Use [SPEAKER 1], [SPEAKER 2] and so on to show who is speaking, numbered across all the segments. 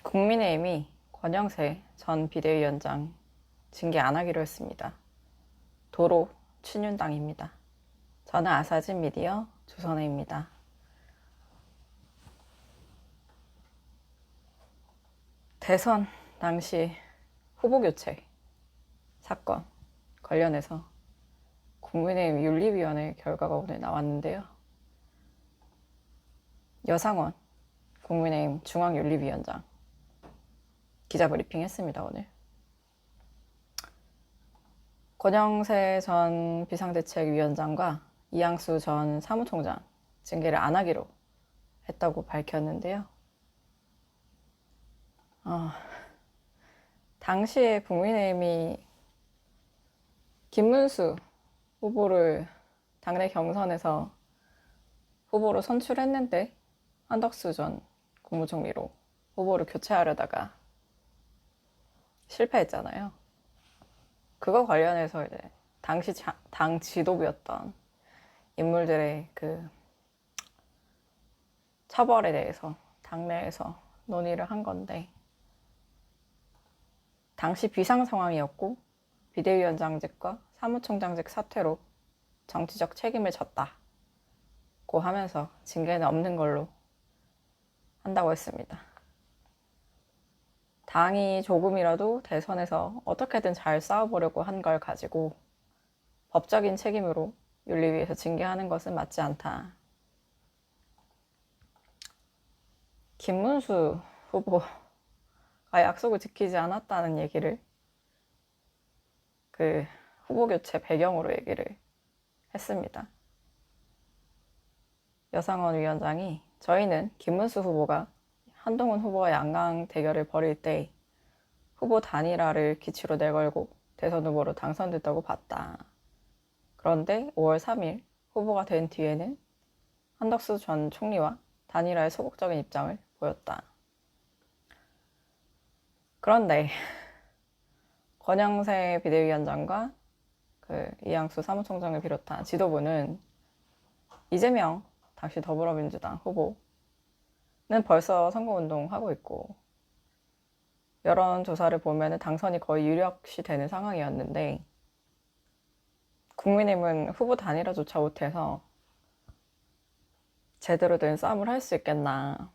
[SPEAKER 1] 국민의힘이 권영세 전 비대위원장 징계 안 하기로 했습니다. 도로 친윤당입니다. 저는 아사진 미디어 조선혜입니다. 대선 당시 후보교체 사건 관련해서 국민의힘 윤리위원회 결과가 오늘 나왔는데요. 여상원 국민의힘 중앙윤리위원장 기자브리핑 했습니다. 오늘 권영세 전 비상대책위원장과 이양수 전 사무총장 징계를 안 하기로 했다고 밝혔는데요. 당시에 국민의힘이 김문수 후보를 당내 경선에서 후보로 선출했는데 한덕수 전 국무총리로 후보를 교체하려다가 실패했잖아요. 그거 관련해서 이제 당시 당 지도부였던 인물들의 그 처벌에 대해서 당내에서 논의를 한 건데, 당시 비상 상황이었고 비대위원장직과 사무총장직 사퇴로 정치적 책임을 졌다고 하면서 징계는 없는 걸로 한다고 했습니다. 당이 조금이라도 대선에서 어떻게든 잘 싸워보려고 한 걸 가지고 법적인 책임으로 윤리위에서 징계하는 것은 맞지 않다. 김문수 후보가 약속을 지키지 않았다는 얘기를 그 후보 교체 배경으로 얘기를 했습니다. 여상원 위원장이 저희는 김문수 후보가 한동훈 후보와 양강 대결을 벌일 때 후보 단일화를 기치로 내걸고 대선 후보로 당선됐다고 봤다. 그런데 5월 3일 후보가 된 뒤에는 한덕수 전 총리와 단일화에 소극적인 입장을 보였다. 그런데 권영세 비대위원장과 이양수 사무총장을 비롯한 지도부는 이재명 당시 더불어민주당 후보는 벌써 선거운동하고 있고, 여론조사를 보면 당선이 거의 유력시 되는 상황이었는데 국민의힘은 후보 단일화조차 못해서 제대로 된 싸움을 할 수 있겠나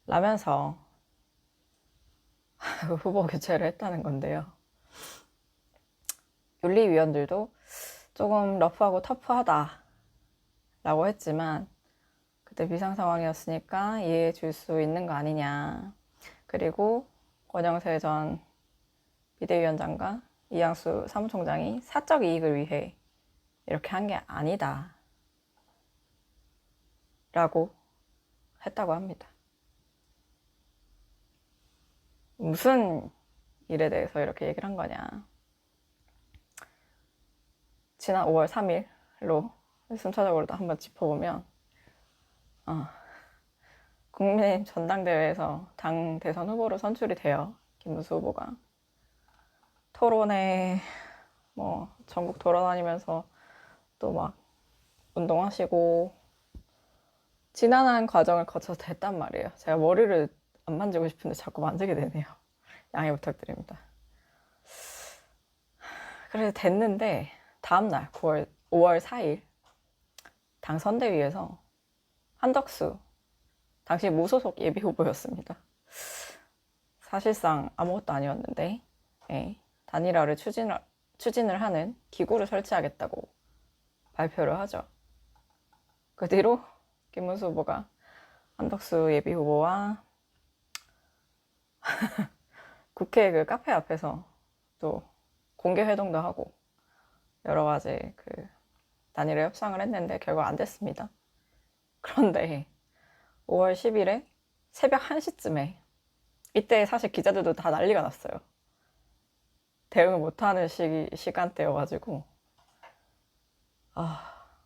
[SPEAKER 1] 라면서 후보 교체를 했다는 건데요. 윤리위원들도 조금 러프하고 터프하다 라고 했지만 그때 비상 상황이었으니까 이해해 줄 수 있는 거 아니냐. 그리고 권영세 전 비대위원장과 이양수 사무총장이 사적 이익을 위해 이렇게 한 게 아니다 라고 했다고 합니다. 무슨 일에 대해서 이렇게 얘기를 한 거냐. 지난 5월 3일로 순차적으로도 한번 짚어보면 국민의힘 전당대회에서 당 대선 후보로 선출이 돼요. 김문수 후보가 토론회 전국 돌아다니면서 또 막 운동하시고 지난한 과정을 거쳐서 됐단 말이에요. 제가 머리를 안 만지고 싶은데 자꾸 만지게 되네요. 양해 부탁드립니다. 그래서 됐는데 다음날 5월 4일 당 선대위에서 한덕수 당시 무소속 예비 후보였습니다. 사실상 아무것도 아니었는데 단일화를 추진을 하는 기구를 설치하겠다고 발표를 하죠. 그 뒤로 김문수 후보가 한덕수 예비 후보와 국회 그 카페 앞에서 또 공개 회동도 하고 여러 가지 단일화 협상을 했는데 결과 안 됐습니다. 그런데 5월 10일에 새벽 1시쯤에 이때 사실 기자들도 다 난리가 났어요. 대응을 못하는 시간대여가지고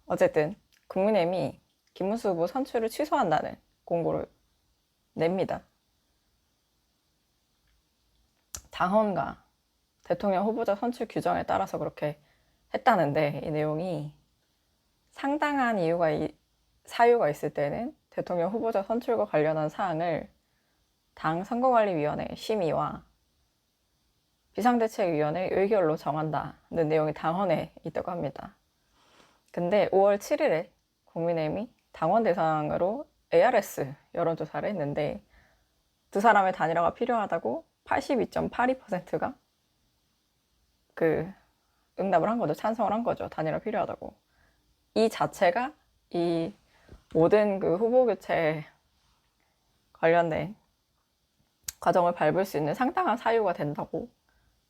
[SPEAKER 1] 어쨌든 국민의힘이 김문수 후보 선출을 취소한다는 공고를 냅니다. 당헌과 대통령 후보자 선출 규정에 따라서 그렇게 했다는데, 이 내용이 상당한 사유가 있을 때는 대통령 후보자 선출과 관련한 사항을 당 선거관리위원회 심의와 비상대책위원회 의결로 정한다는 내용이 당헌에 있다고 합니다. 근데 5월 7일에 국민의힘이 당원 대상으로 ARS 여론조사를 했는데 두 사람의 단일화가 필요하다고 82.82%가 그 응답을 한 거죠. 찬성을 한 거죠. 단일화 필요하다고. 이 자체가 이 모든 그 후보 교체 관련된 과정을 밟을 수 있는 상당한 사유가 된다고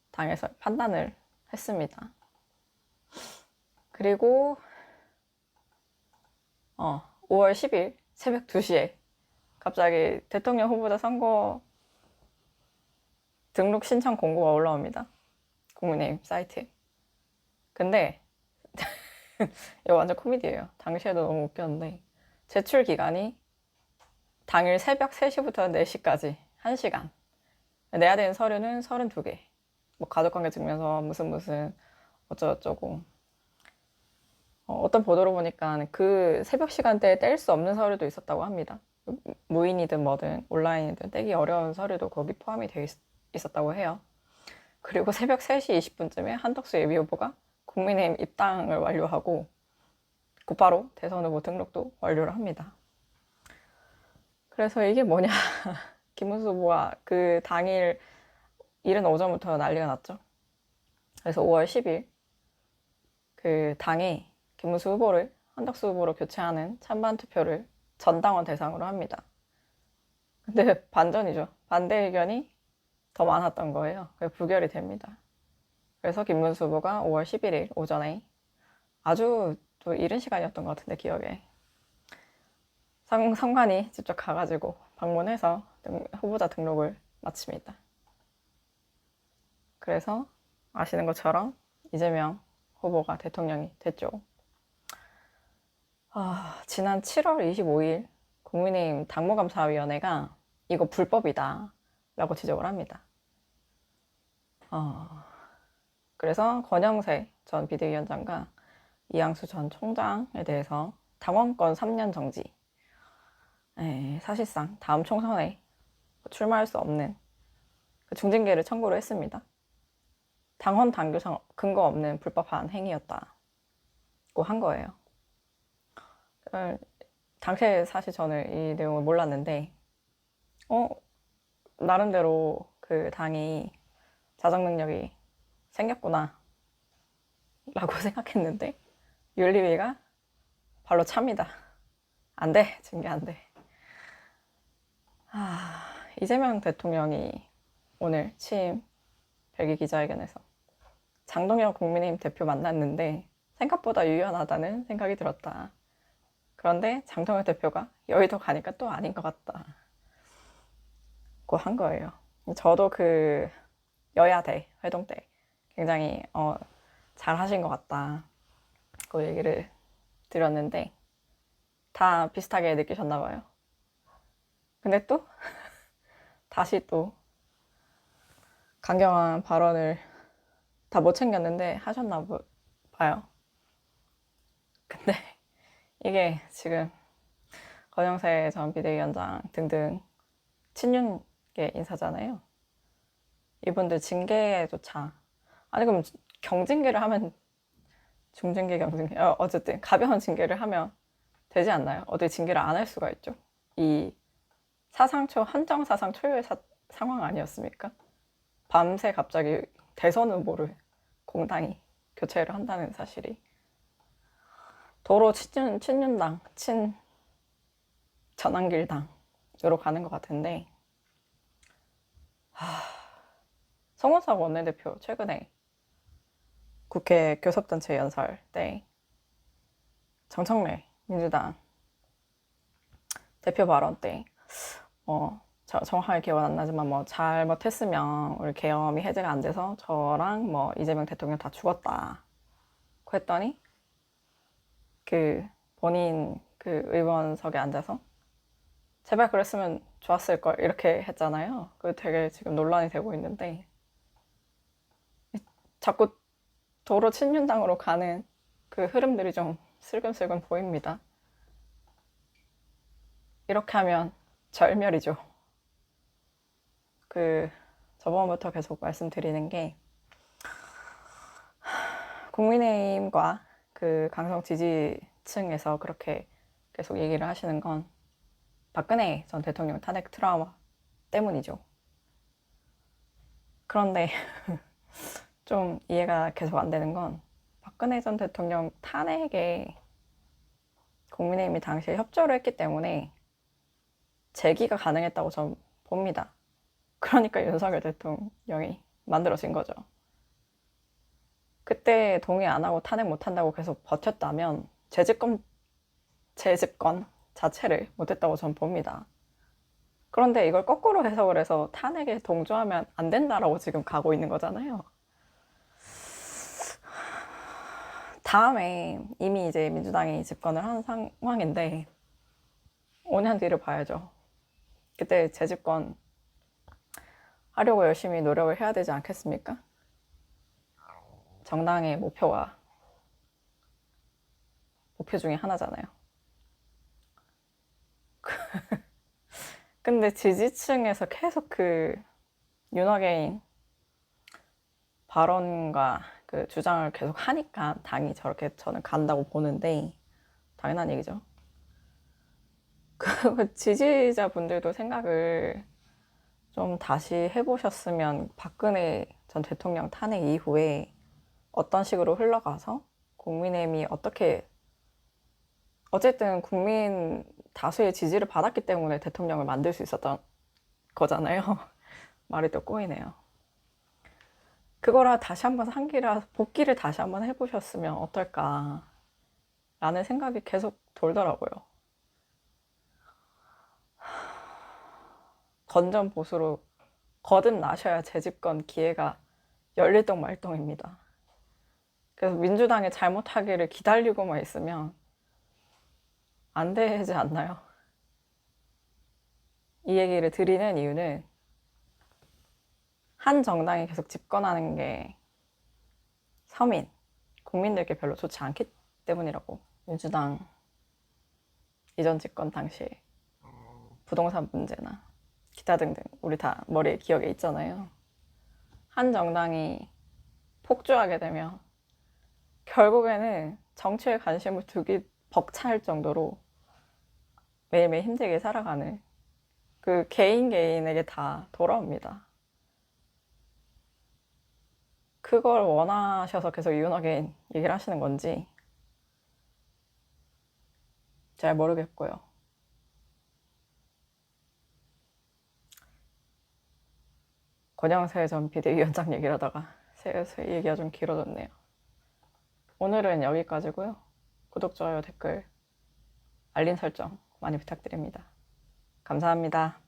[SPEAKER 1] 당에서 판단을 했습니다. 그리고 5월 10일 새벽 2시에 갑자기 대통령 후보자 선거 등록 신청 공고가 올라옵니다. 국민의힘 사이트에. 근데 이거 완전 코미디예요. 당시에도 너무 웃겼는데 제출 기간이 당일 새벽 3시부터 4시까지 1시간. 내야 되는 서류는 32개. 뭐 가족관계 증명서 무슨 어쩌고저쩌고. 어떤 보도로 보니까 그 새벽 시간대에 뗄 수 없는 서류도 있었다고 합니다. 무인이든 뭐든 온라인이든 떼기 어려운 서류도 거기 포함이 되어 있었다고 해요. 그리고 새벽 3시 20분쯤에 한덕수 예비후보가 국민의힘 입당을 완료하고 곧바로 대선 후보 등록도 완료를 합니다. 그래서 이게 뭐냐. 김문수 후보가 그 당일 이른 오전부터 난리가 났죠. 그래서 5월 10일 그 당에 김문수 후보를 한덕수 후보로 교체하는 찬반 투표를 전 당원 대상으로 합니다. 근데 반전이죠. 반대 의견이 더 많았던 거예요. 그래서 부결이 됩니다. 그래서 김문수 후보가 5월 11일 오전에 아주 또 이른 시간이었던 것 같은데 기억에 선관위 직접 가가지고 방문해서 후보자 등록을 마칩니다. 그래서 아시는 것처럼 이재명 후보가 대통령이 됐죠. 지난 7월 25일 국민의힘 당무감사위원회가 이거 불법이다 라고 지적을 합니다. 그래서 권영세 전 비대위원장과 이양수 전 총장에 대해서 당원권 3년 정지, 사실상 다음 총선에 출마할 수 없는 중징계를 청구를 했습니다. 당헌 당규상 근거 없는 불법한 행위였다고 한 거예요. 당시에 사실 저는 이 내용을 몰랐는데 나름대로 그 당이 자정 능력이 생겼구나 라고 생각했는데 윤리위가 발로 찹니다. 안 돼, 징계 안 돼. 이재명 대통령이 오늘 취임 별기 기자회견에서 장동혁 국민의힘 대표 만났는데 생각보다 유연하다는 생각이 들었다. 그런데 장동혁 대표가 여의도 가니까 또 아닌 것 같다 고 한 거예요. 저도 그 여야대 회동 때 굉장히 잘 하신 것 같다 그 얘기를 드렸는데 다 비슷하게 느끼셨나 봐요. 근데 또 다시 또 강경한 발언을 다 못 챙겼는데 하셨나 봐요. 근데 이게 지금 권영세 전 비대위원장 등등 친윤계 인사잖아요. 이분들 징계조차 아니 그럼 경징계를 하면 중징계 경징계 어쨌든 가벼운 징계를 하면 되지 않나요? 어떻게 징계를 안 할 수가 있죠? 이 헌정사상 초유의 상황 아니었습니까? 밤새 갑자기 대선 후보를 공당이 교체를 한다는 사실이 도로 친윤당, 전환길당으로 가는 것 같은데 송원석 원내대표 최근에 국회 교섭단체 연설 때 정청래 민주당 대표 발언 때 정확하게 기억은 안 나지만 뭐 잘못했으면 우리 계엄이 해제가 안 돼서 저랑 뭐 이재명 대통령 다 죽었다 했더니 그 본인 그 의원석에 앉아서 제발 그랬으면 좋았을 걸 이렇게 했잖아요. 그 되게 지금 논란이 되고 있는데 자꾸 도로 친윤당으로 가는 그 흐름들이 좀 슬금슬금 보입니다. 이렇게 하면 절멸이죠. 저번부터 계속 말씀드리는 게 국민의힘과 강성 지지층에서 그렇게 계속 얘기를 하시는 건 박근혜 전 대통령 탄핵 트라우마 때문이죠. 그런데 좀 이해가 계속 안 되는 건 박근혜 전 대통령 탄핵에 국민의힘이 당시에 협조를 했기 때문에 제기가 가능했다고 저는 봅니다. 그러니까 윤석열 대통령이 만들어진 거죠. 그때 동의 안 하고 탄핵 못 한다고 계속 버텼다면 재집권 자체를 못했다고 저는 봅니다. 그런데 이걸 거꾸로 해석을 해서 탄핵에 동조하면 안 된다라고 지금 가고 있는 거잖아요. 다음에 이미 이제 민주당이 집권을 한 상황인데 5년 뒤를 봐야죠. 그때 재집권 하려고 열심히 노력을 해야 되지 않겠습니까? 정당의 목표 중에 하나잖아요. 근데 지지층에서 계속 윤호개인 발언과 주장을 계속 하니까 당이 저렇게 저는 간다고 보는데 당연한 얘기죠. 지지자분들도 생각을 좀 다시 해보셨으면 박근혜 전 대통령 탄핵 이후에 어떤 식으로 흘러가서 국민의힘이 어떻게 어쨌든 국민 다수의 지지를 받았기 때문에 대통령을 만들 수 있었던 거잖아요. 말이 또 꼬이네요. 그거라 다시 한번 복귀를 다시 한번 해보셨으면 어떨까 라는 생각이 계속 돌더라고요. 건전 보수로 거듭나셔야 재집권 기회가 열릴동 말동입니다. 그래서 민주당의 잘못하기를 기다리고만 있으면 안 되지 않나요? 이 얘기를 드리는 이유는 한 정당이 계속 집권하는 게 서민, 국민들께 별로 좋지 않기 때문이라고. 민주당 이전 집권 당시에 부동산 문제나 기타 등등 우리 다 머리에 기억에 있잖아요. 한 정당이 폭주하게 되면 결국에는 정치에 관심을 두기 벅찰 정도로 매일매일 힘들게 살아가는 개인에게 다 돌아옵니다. 그걸 원하셔서 계속 이혼하게 얘기를 하시는 건지 잘 모르겠고요. 권영세 전 비대위원장 얘기를 하다가 얘기가 좀 길어졌네요. 오늘은 여기까지고요. 구독, 좋아요, 댓글, 알림 설정 많이 부탁드립니다. 감사합니다.